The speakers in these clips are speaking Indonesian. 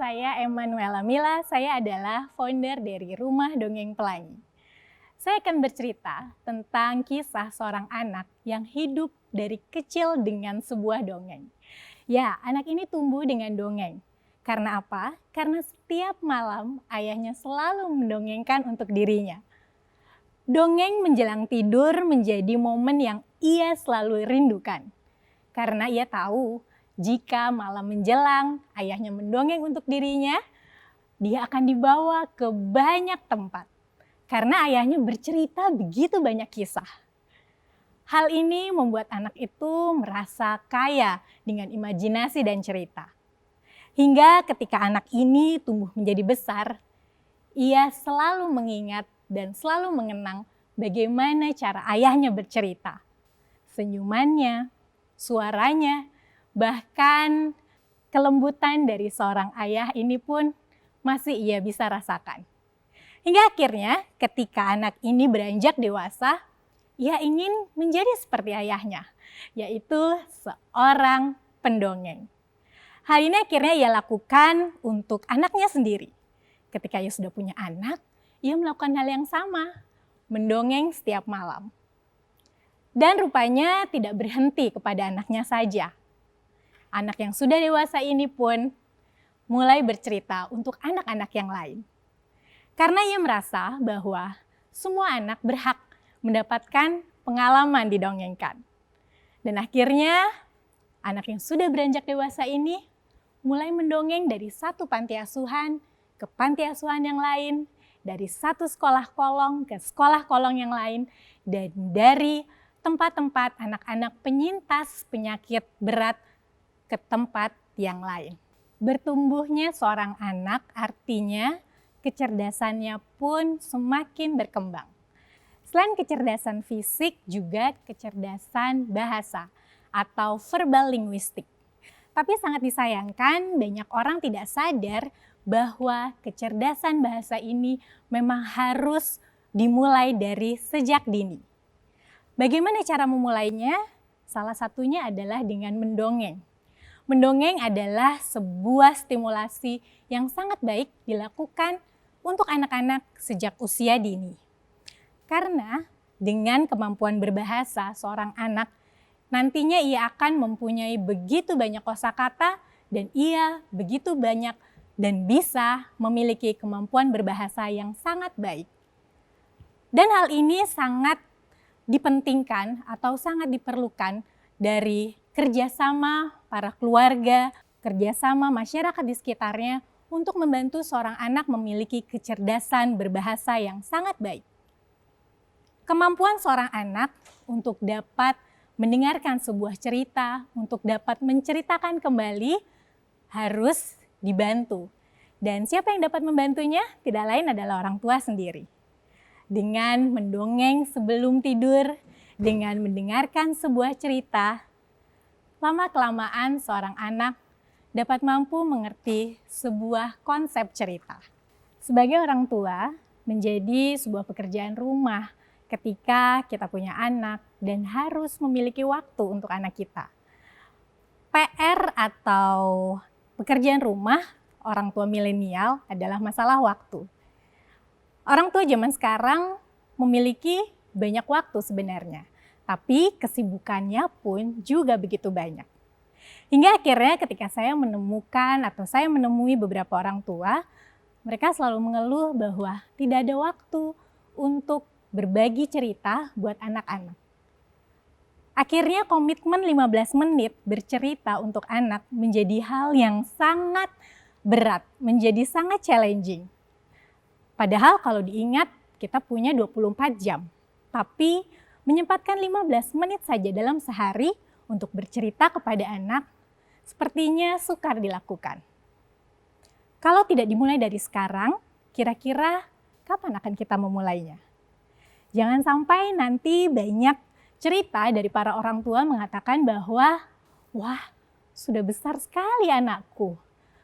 saya Emanuela Mila, saya adalah founder dari Rumah Dongeng Pelangi. Saya akan bercerita tentang kisah seorang anak yang hidup dari kecil dengan sebuah dongeng. Ya, anak ini tumbuh dengan dongeng. Karena apa? Karena setiap malam ayahnya selalu mendongengkan untuk dirinya. Dongeng menjelang tidur menjadi momen yang ia selalu rindukan. Karena ia tahu jika malam menjelang ayahnya mendongeng untuk dirinya, dia akan dibawa ke banyak tempat. Karena ayahnya bercerita begitu banyak kisah. Hal ini membuat anak itu merasa kaya dengan imajinasi dan cerita. Hingga ketika anak ini tumbuh menjadi besar, ia selalu mengingat dan selalu mengenang bagaimana cara ayahnya bercerita. Senyumannya, suaranya, bahkan kelembutan dari seorang ayah ini pun masih ia bisa rasakan. Hingga akhirnya ketika anak ini beranjak dewasa, ia ingin menjadi seperti ayahnya, yaitu seorang pendongeng. Hal ini akhirnya ia lakukan untuk anaknya sendiri. Ketika ia sudah punya anak, ia melakukan hal yang sama, mendongeng setiap malam. Dan rupanya tidak berhenti kepada anaknya saja. Anak yang sudah dewasa ini pun mulai bercerita untuk anak-anak yang lain. Karena ia merasa bahwa semua anak berhak mendapatkan pengalaman didongengkan. Dan akhirnya anak yang sudah beranjak dewasa ini mulai mendongeng dari satu panti asuhan ke panti asuhan yang lain, dari satu sekolah kolong ke sekolah kolong yang lain, dan dari tempat-tempat anak-anak penyintas penyakit berat ke tempat yang lain. Bertumbuhnya seorang anak artinya kecerdasannya pun semakin berkembang. Selain kecerdasan fisik, juga kecerdasan bahasa atau verbal linguistik. Tapi sangat disayangkan banyak orang tidak sadar bahwa kecerdasan bahasa ini memang harus dimulai dari sejak dini. Bagaimana cara memulainya? Salah satunya adalah dengan mendongeng. Mendongeng adalah sebuah stimulasi yang sangat baik dilakukan untuk anak-anak sejak usia dini. Karena dengan kemampuan berbahasa seorang anak, nantinya ia akan mempunyai begitu banyak kosakata dan ia begitu banyak dan bisa memiliki kemampuan berbahasa yang sangat baik. Dan hal ini sangat dipentingkan atau sangat diperlukan dari kerjasama para keluarga, kerjasama masyarakat di sekitarnya untuk membantu seorang anak memiliki kecerdasan berbahasa yang sangat baik. Kemampuan seorang anak untuk dapat mendengarkan sebuah cerita, untuk dapat menceritakan kembali harus dibantu. Dan siapa yang dapat membantunya? Tidak lain adalah orang tua sendiri. Dengan mendongeng sebelum tidur, dengan mendengarkan sebuah cerita, lama-kelamaan seorang anak dapat mampu mengerti sebuah konsep cerita. Sebagai orang tua, menjadi sebuah pekerjaan rumah ketika kita punya anak dan harus memiliki waktu untuk anak kita. PR atau pekerjaan rumah orang tua milenial adalah masalah waktu. Orang tua zaman sekarang memiliki banyak waktu sebenarnya, tapi kesibukannya pun juga begitu banyak. Hingga akhirnya ketika saya menemukan atau saya menemui beberapa orang tua, mereka selalu mengeluh bahwa tidak ada waktu untuk berbagi cerita buat anak-anak. Akhirnya komitmen 15 menit bercerita untuk anak menjadi hal yang sangat berat, menjadi sangat challenging. Padahal kalau diingat kita punya 24 jam, tapi menyempatkan 15 menit saja dalam sehari untuk bercerita kepada anak sepertinya sukar dilakukan. Kalau tidak dimulai dari sekarang, kira-kira kapan akan kita memulainya? Jangan sampai nanti banyak cerita dari para orang tua mengatakan bahwa, wah sudah besar sekali anakku.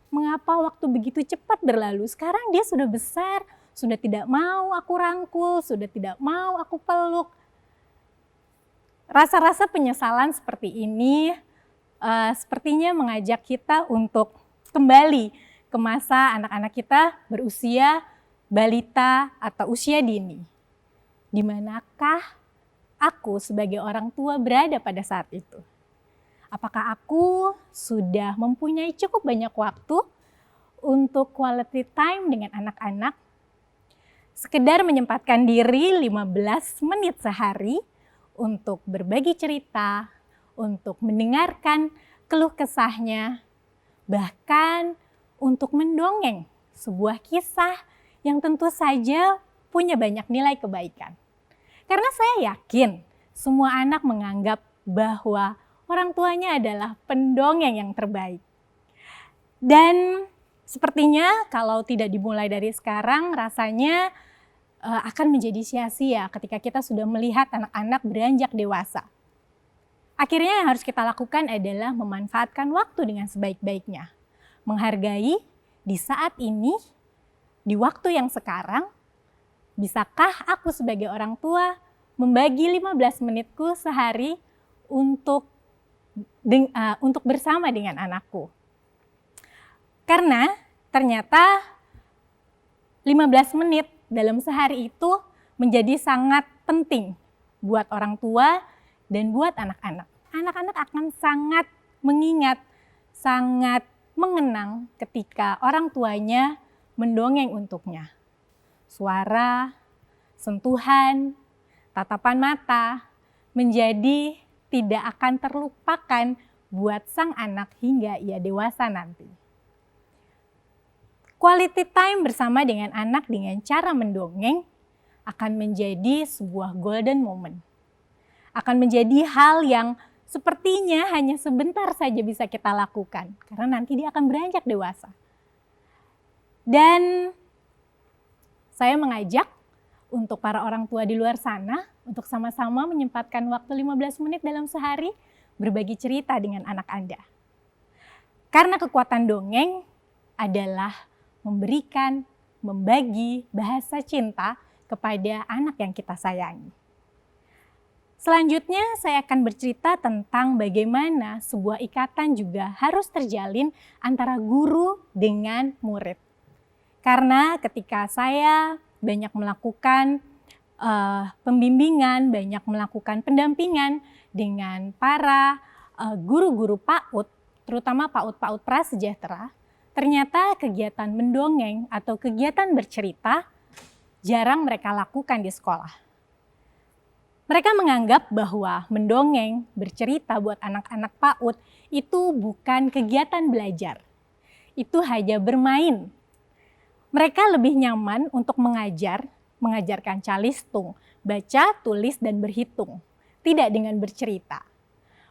Mengapa waktu begitu cepat berlalu? Sekarang dia sudah besar, sudah tidak mau aku rangkul, sudah tidak mau aku peluk. Rasa-rasa penyesalan seperti ini sepertinya mengajak kita untuk kembali ke masa anak-anak kita berusia balita atau usia dini. Di manakah aku sebagai orang tua berada pada saat itu? Apakah aku sudah mempunyai cukup banyak waktu untuk quality time dengan anak-anak? Sekedar menyempatkan diri 15 menit sehari untuk berbagi cerita, untuk mendengarkan keluh kesahnya, bahkan untuk mendongeng sebuah kisah yang tentu saja punya banyak nilai kebaikan. Karena saya yakin semua anak menganggap bahwa orang tuanya adalah pendongeng yang terbaik. Dan sepertinya kalau tidak dimulai dari sekarang rasanya akan menjadi sia-sia ketika kita sudah melihat anak-anak beranjak dewasa. Akhirnya yang harus kita lakukan adalah memanfaatkan waktu dengan sebaik-baiknya. Menghargai di saat ini, di waktu yang sekarang, bisakah aku sebagai orang tua membagi 15 menitku sehari untuk bersama dengan anakku? Karena ternyata 15 menit dalam sehari itu menjadi sangat penting buat orang tua dan buat anak-anak. Anak-anak akan sangat mengingat, sangat mengenang ketika orang tuanya mendongeng untuknya. Suara, sentuhan, tatapan mata menjadi tidak akan terlupakan buat sang anak hingga ia dewasa nanti. Quality time bersama dengan anak dengan cara mendongeng akan menjadi sebuah golden moment. Akan menjadi hal yang sepertinya hanya sebentar saja bisa kita lakukan, karena nanti dia akan beranjak dewasa. Dan saya mengajak untuk para orang tua di luar sana, untuk sama-sama menyempatkan waktu 15 menit dalam sehari, berbagi cerita dengan anak Anda. Karena kekuatan dongeng adalah memberikan, membagi bahasa cinta kepada anak yang kita sayangi. Selanjutnya saya akan bercerita tentang bagaimana sebuah ikatan juga harus terjalin antara guru dengan murid. Karena ketika saya banyak melakukan pembimbingan, banyak melakukan pendampingan dengan para guru-guru PAUD, terutama PAUD-PAUD prasejahtera, ternyata kegiatan mendongeng atau kegiatan bercerita jarang mereka lakukan di sekolah. Mereka menganggap bahwa mendongeng, bercerita buat anak-anak PAUD itu bukan kegiatan belajar. Itu hanya bermain. Mereka lebih nyaman untuk mengajarkan calistung, baca, tulis, dan berhitung. Tidak dengan bercerita.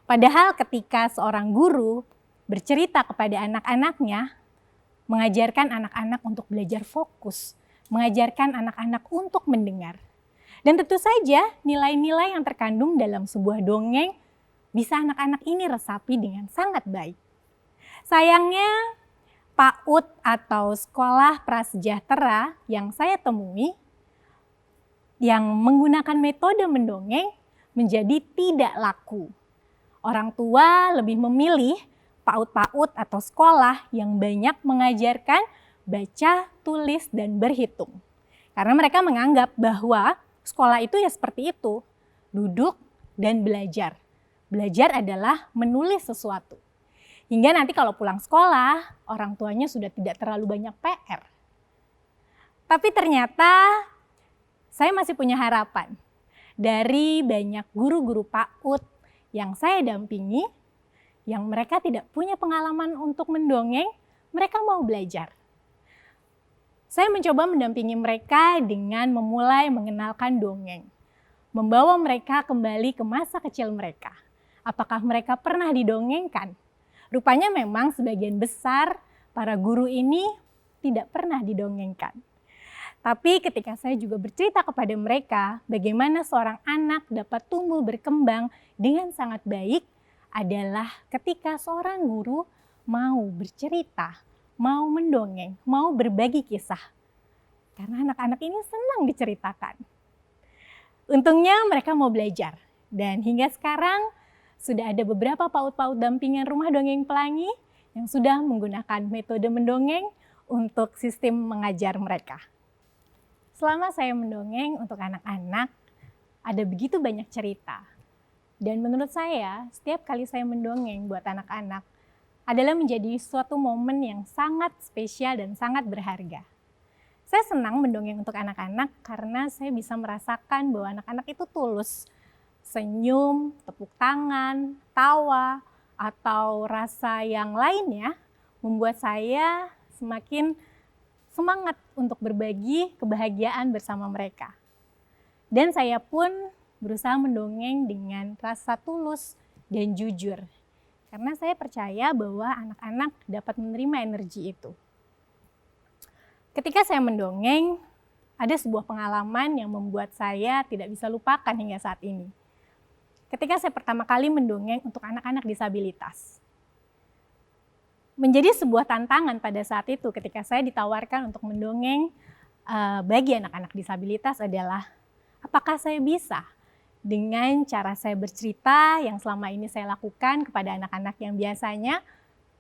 Padahal ketika seorang guru bercerita kepada anak-anaknya, mengajarkan anak-anak untuk belajar fokus, mengajarkan anak-anak untuk mendengar. Dan tentu saja nilai-nilai yang terkandung dalam sebuah dongeng bisa anak-anak ini resapi dengan sangat baik. Sayangnya PAUD atau sekolah prasejahtera yang saya temui yang menggunakan metode mendongeng menjadi tidak laku. Orang tua lebih memilih PAUD-PAUD atau sekolah yang banyak mengajarkan baca, tulis, dan berhitung. Karena mereka menganggap bahwa sekolah itu ya seperti itu, duduk dan belajar. Belajar adalah menulis sesuatu. Hingga nanti kalau pulang sekolah, orang tuanya sudah tidak terlalu banyak PR. Tapi ternyata saya masih punya harapan dari banyak guru-guru PAUD yang saya dampingi, yang mereka tidak punya pengalaman untuk mendongeng, mereka mau belajar. Saya mencoba mendampingi mereka dengan memulai mengenalkan dongeng. Membawa mereka kembali ke masa kecil mereka. Apakah mereka pernah didongengkan? Rupanya memang sebagian besar para guru ini tidak pernah didongengkan. Tapi ketika saya juga bercerita kepada mereka bagaimana seorang anak dapat tumbuh berkembang dengan sangat baik adalah ketika seorang guru mau bercerita, mau mendongeng, mau berbagi kisah. Karena anak-anak ini senang diceritakan. Untungnya mereka mau belajar. Dan hingga sekarang sudah ada beberapa PAUD-PAUD dampingan Rumah Dongeng Pelangi yang sudah menggunakan metode mendongeng untuk sistem mengajar mereka. Selama saya mendongeng untuk anak-anak, ada begitu banyak cerita. Dan menurut saya, setiap kali saya mendongeng buat anak-anak adalah menjadi suatu momen yang sangat spesial dan sangat berharga. Saya senang mendongeng untuk anak-anak karena saya bisa merasakan bahwa anak-anak itu tulus. Senyum, tepuk tangan, tawa, atau rasa yang lainnya membuat saya semakin semangat untuk berbagi kebahagiaan bersama mereka. Dan saya pun berusaha mendongeng dengan rasa tulus dan jujur. Karena saya percaya bahwa anak-anak dapat menerima energi itu. Ketika saya mendongeng, ada sebuah pengalaman yang membuat saya tidak bisa lupakan hingga saat ini. Ketika saya pertama kali mendongeng untuk anak-anak disabilitas. Menjadi sebuah tantangan pada saat itu ketika saya ditawarkan untuk mendongeng bagi anak-anak disabilitas adalah apakah saya bisa dengan cara saya bercerita yang selama ini saya lakukan kepada anak-anak yang biasanya,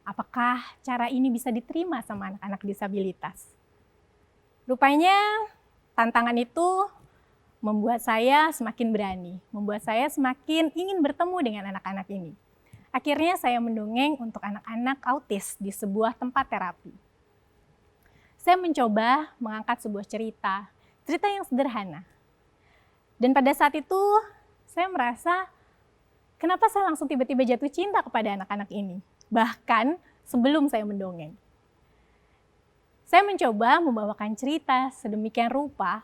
apakah cara ini bisa diterima sama anak-anak disabilitas? Rupanya tantangan itu membuat saya semakin berani, membuat saya semakin ingin bertemu dengan anak-anak ini. Akhirnya saya mendongeng untuk anak-anak autis di sebuah tempat terapi. Saya mencoba mengangkat sebuah cerita yang sederhana. Dan pada saat itu saya merasa kenapa saya langsung tiba-tiba jatuh cinta kepada anak-anak ini. Bahkan sebelum saya mendongeng. Saya mencoba membawakan cerita sedemikian rupa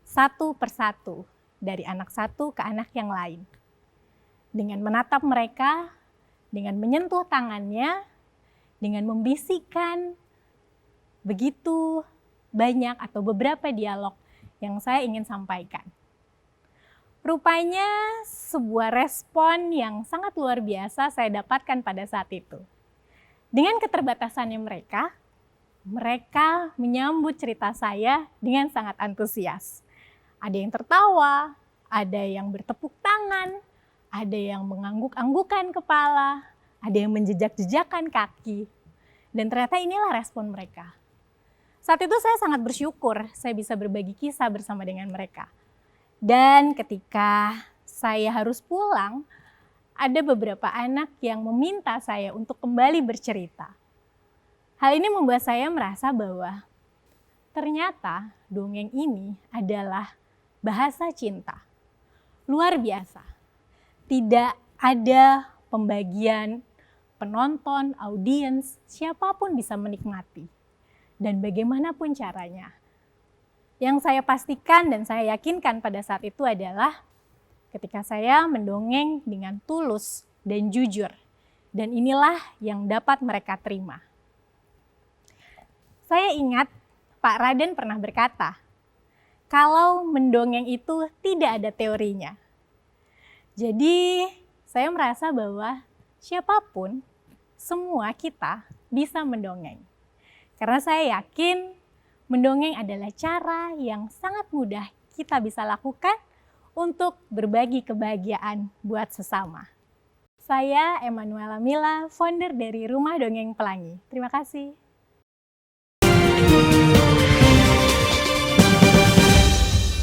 satu persatu dari anak satu ke anak yang lain. Dengan menatap mereka, dengan menyentuh tangannya, dengan membisikkan begitu banyak atau beberapa dialog yang saya ingin sampaikan. Rupanya sebuah respon yang sangat luar biasa saya dapatkan pada saat itu. Dengan keterbatasannya mereka menyambut cerita saya dengan sangat antusias. Ada yang tertawa, ada yang bertepuk tangan, ada yang mengangguk-anggukan kepala, ada yang menjejak-jejakkan kaki. Dan ternyata inilah respon mereka. Saat itu saya sangat bersyukur saya bisa berbagi kisah bersama dengan mereka. Dan ketika saya harus pulang, ada beberapa anak yang meminta saya untuk kembali bercerita. Hal ini membuat saya merasa bahwa ternyata dongeng ini adalah bahasa cinta. Luar biasa. Tidak ada pembagian penonton, audiens, siapapun bisa menikmati. Dan bagaimanapun caranya. Yang saya pastikan dan saya yakinkan pada saat itu adalah ketika saya mendongeng dengan tulus dan jujur. Dan inilah yang dapat mereka terima. Saya ingat Pak Raden pernah berkata, kalau mendongeng itu tidak ada teorinya. Jadi saya merasa bahwa siapapun, semua kita bisa mendongeng. Karena saya yakin mendongeng adalah cara yang sangat mudah kita bisa lakukan untuk berbagi kebahagiaan buat sesama. Saya Emanuela Mila, founder dari Rumah Dongeng Pelangi. Terima kasih.